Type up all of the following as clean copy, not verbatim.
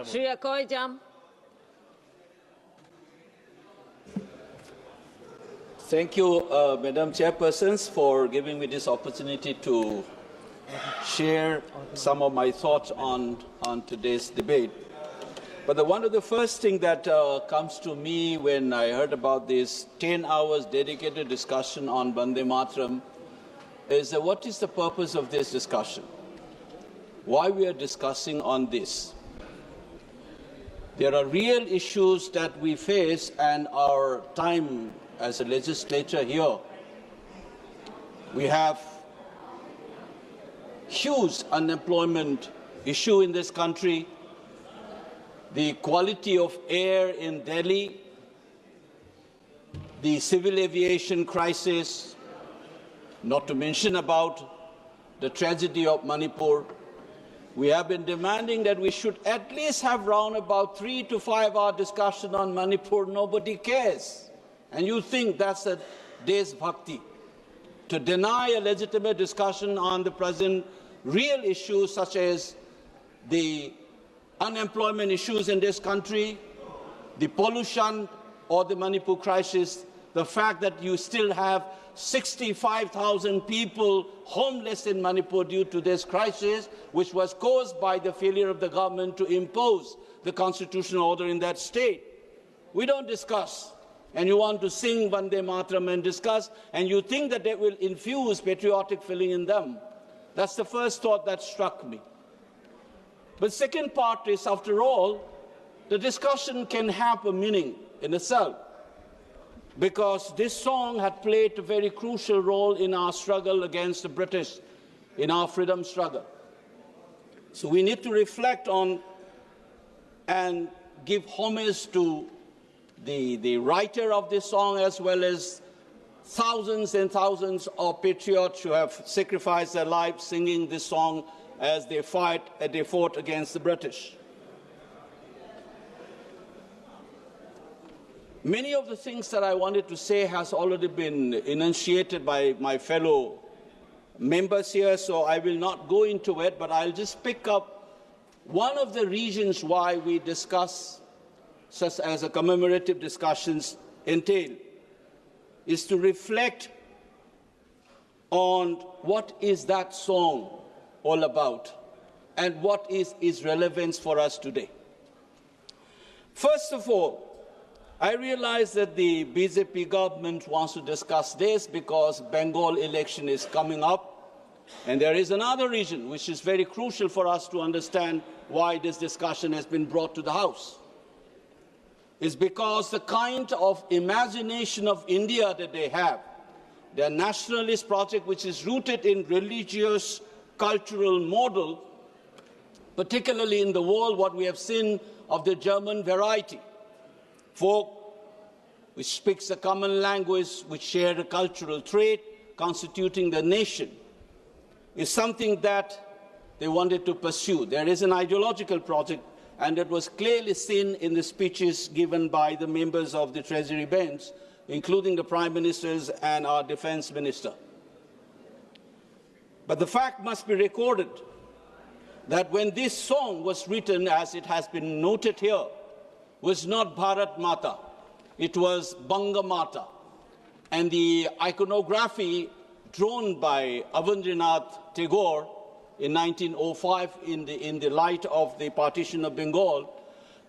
Shri Akoijam. Thank you, Madam Chairpersons, for giving me this opportunity to share some of my thoughts on today's debate. But one of the first things that comes to me when I heard about this 10 hours dedicated discussion on VANDE MATARAM is that what is the purpose of this discussion? Why we are discussing on this? There are real issues that we face, and our time as a legislature here, we have huge unemployment issue in this country, the quality of air in Delhi, the civil aviation crisis, not to mention about the tragedy of Manipur. We have been demanding that we should at least have round about 3 to 5 hour discussion on Manipur. Nobody cares. And you think that's a Desbhakti. To deny a legitimate discussion on the present real issues such as the unemployment issues in this country, the pollution or the Manipur crisis, the fact that you still have 65,000 people homeless in Manipur due to this crisis, which was caused by the failure of the government to impose the constitutional order in that state. We don't discuss. And you want to sing VANDE MATARAM and discuss, and you think that they will infuse patriotic feeling in them. That's the first thought that struck me. But second part is, after all, the discussion can have a meaning in itself, because this song had played a very crucial role in our struggle against the British, in our freedom struggle. So we need to reflect on and give homage to the writer of this song, as well as thousands and thousands of patriots who have sacrificed their lives singing this song as they fought against the British. Many of the things that I wanted to say has already been enunciated by my fellow members here, so I will not go into it, but I'll just pick up one of the reasons why we discuss such as a commemorative discussions entail, is to reflect on what is that song all about and what is its relevance for us today. First of all, I realize that the BJP government wants to discuss this because Bengal election is coming up, and there is another reason which is very crucial for us to understand why this discussion has been brought to the House. Is because the kind of imagination of India that they have, their nationalist project, which is rooted in religious, cultural model, particularly in the world, what we have seen of the German variety, folk which speaks a common language, which share a cultural trait, constituting the nation, is something that they wanted to pursue. There is an ideological project, and it was clearly seen in the speeches given by the members of the Treasury bench, including the Prime Ministers and our Defence Minister. But the fact must be recorded that when this song was written, as it has been noted here, was not Bharat Mata, it was Banga Mata. And the iconography drawn by Avandranath Tagore in 1905 in the light of the partition of Bengal,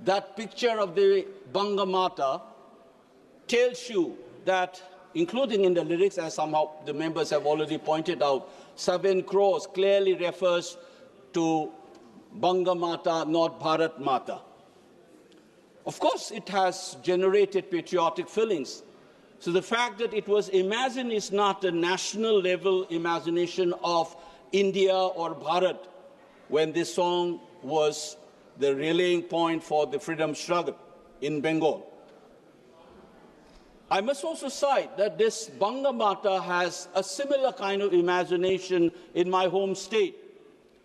that picture of the Banga Mata tells you that, including in the lyrics, as somehow the members have already pointed out, 7 crores clearly refers to Banga Mata, not Bharat Mata. Of course, it has generated patriotic feelings. So the fact that it was imagined is not a national level imagination of India or Bharat, when this song was the rallying point for the freedom struggle in Bengal. I must also cite that this Banga Mata has a similar kind of imagination in my home state.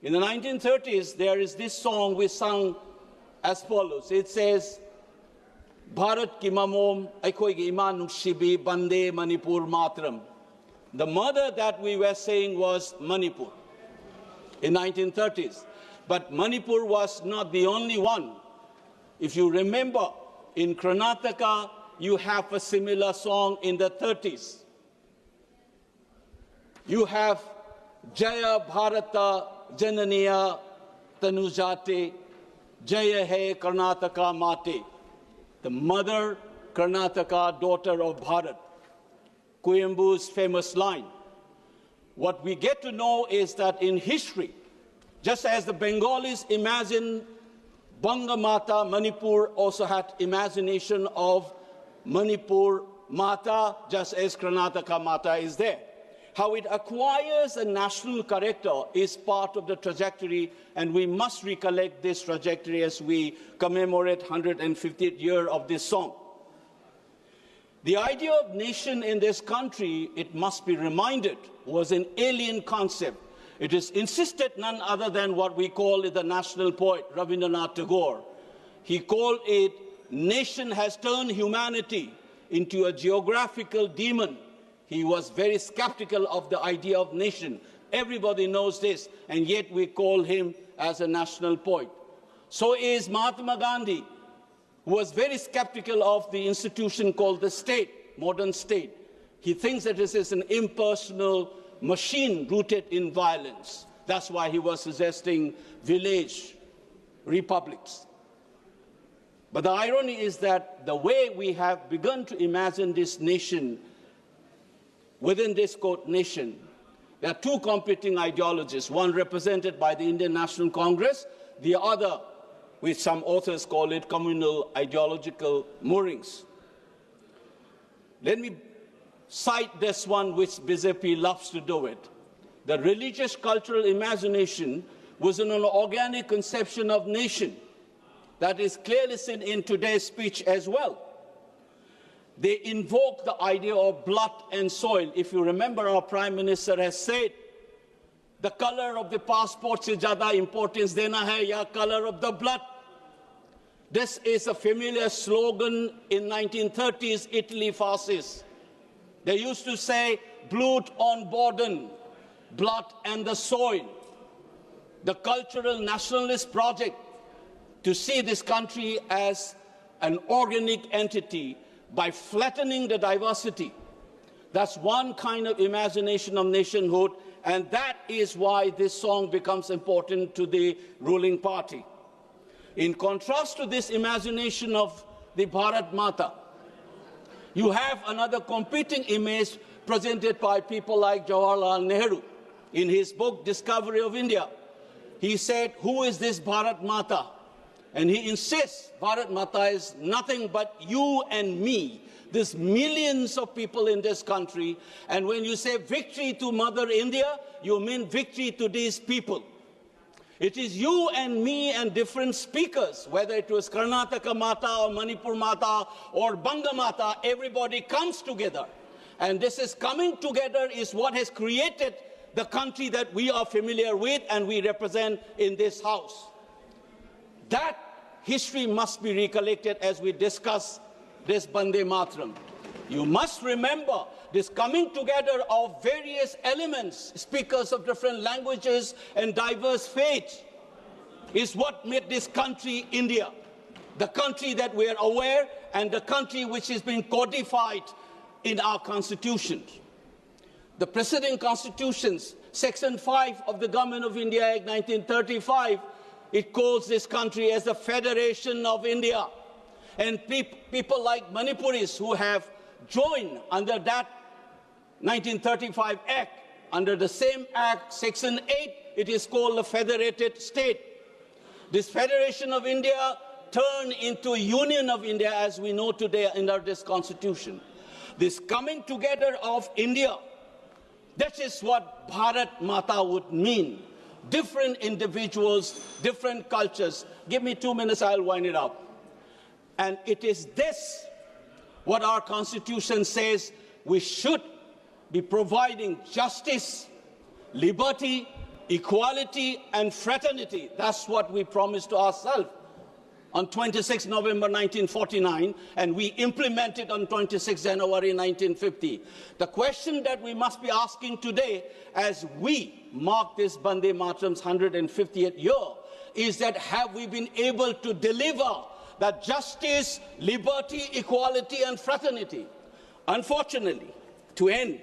In the 1930s, there is this song we sung as follows. It says, Bharat ki mamom aikoige iman shibi bande Manipur matram. The mother that we were saying was Manipur in 1930s. But Manipur was not the only one If you remember, in Karnataka, you have a similar song in the 30s. You have Jaya Bharata Jananiya Tanujate, Jaya Hai Karnataka Mate, the mother Karnataka, daughter of Bharat. Kuyembu's famous line. What we get to know is that in history, just as the Bengalis imagine Banga Mata, Manipur also had imagination of Manipur Mata, just as Karnataka Mata is there. How it acquires a national character is part of the trajectory, and we must recollect this trajectory as we commemorate 150th year of this song. The idea of nation in this country, it must be reminded, was an alien concept. It is insisted none other than what we call the national poet, Rabindranath Tagore. He called it, nation has turned humanity into a geographical demon. He was very skeptical of the idea of nation. Everybody knows this, and yet we call him as a national poet. So is Mahatma Gandhi, who was very skeptical of the institution called the state, modern state. He thinks that this is an impersonal machine rooted in violence. That's why he was suggesting village republics. But the irony is that the way we have begun to imagine this nation, within this quote nation, there are two competing ideologies, one represented by the Indian National Congress, the other, which some authors call it, communal ideological moorings. Let me cite this one which BJP loves to do it. The religious cultural imagination was an organic conception of nation that is clearly seen in today's speech as well. They invoke the idea of blood and soil. If you remember, our Prime Minister has said, the color of the passport se zyada importance dena hai ya color of the blood. This is a familiar slogan in 1930s Italy fascists. They used to say, Blut on Boden, blood and the soil. The cultural nationalist project to see this country as an organic entity by flattening the diversity. That's one kind of imagination of nationhood, and that is why this song becomes important to the ruling party. In contrast to this imagination of the Bharat Mata, you have another competing image presented by people like Jawaharlal Nehru. In his book, Discovery of India, he said, who is this Bharat Mata? And he insists Bharat Mata is nothing but you and me. There's millions of people in this country. And when you say victory to Mother India, you mean victory to these people. It is you and me and different speakers, whether it was Karnataka Mata or Manipur Mata or Banga Mata, everybody comes together. And this is coming together is what has created the country that we are familiar with and we represent in this house. That history must be recollected as we discuss this Vande Mataram. You must remember this coming together of various elements, speakers of different languages and diverse faiths, is what made this country India, the country that we are aware and the country which has been codified in our constitutions. The preceding constitutions, Section 5 of the Government of India Act 1935, it calls this country as the Federation of India. And people like Manipuris who have joined under that 1935 Act, under the same Act, Section 8, it is called a federated state. This Federation of India turned into Union of India as we know today under this Constitution. This coming together of India, that is what Bharat Mata would mean. Different individuals, different cultures. Give me 2 minutes, I'll wind it up. And it is this, what our Constitution says, we should be providing justice, liberty, equality, and fraternity. That's what we promised to ourselves on 26 November 1949, and we implemented on 26 January 1950. The question that we must be asking today, as we mark this Vande Mataram's 150th year, is that have we been able to deliver that justice, liberty, equality and fraternity. Unfortunately, to end,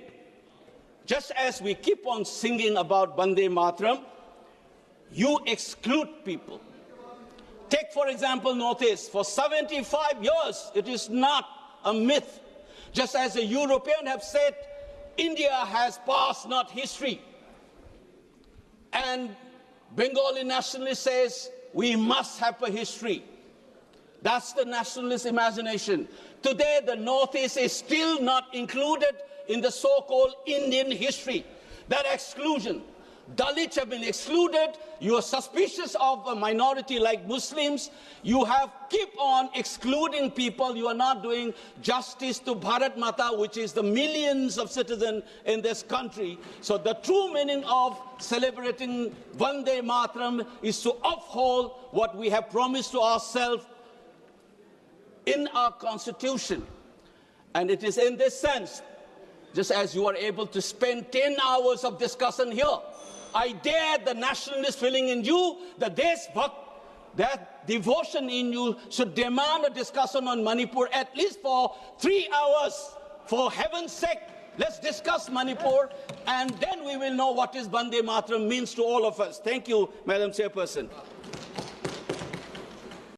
just as we keep on singing about Vande Mataram, you exclude people. Take, for example, Northeast. For 75 years, it is not a myth. Just as the Europeans have said, India has past, not history. And Bengali nationalist says, we must have a history. That's the nationalist imagination. Today, the Northeast is still not included in the so-called Indian history. That exclusion. Dalits have been excluded. You are suspicious of a minority like Muslims. You have keep on excluding people. You are not doing justice to Bharat Mata, which is the millions of citizens in this country. So the true meaning of celebrating Vande Mataram is to uphold what we have promised to ourselves in our constitution. And it is in this sense, just as you are able to spend 10 hours of discussion here, I dare the nationalist feeling in you, the Deshbhakt, that devotion in you should demand a discussion on Manipur at least for 3 hours. For heaven's sake, let's discuss Manipur, and then we will know what is Vande Mataram means to all of us. Thank you, Madam Chairperson.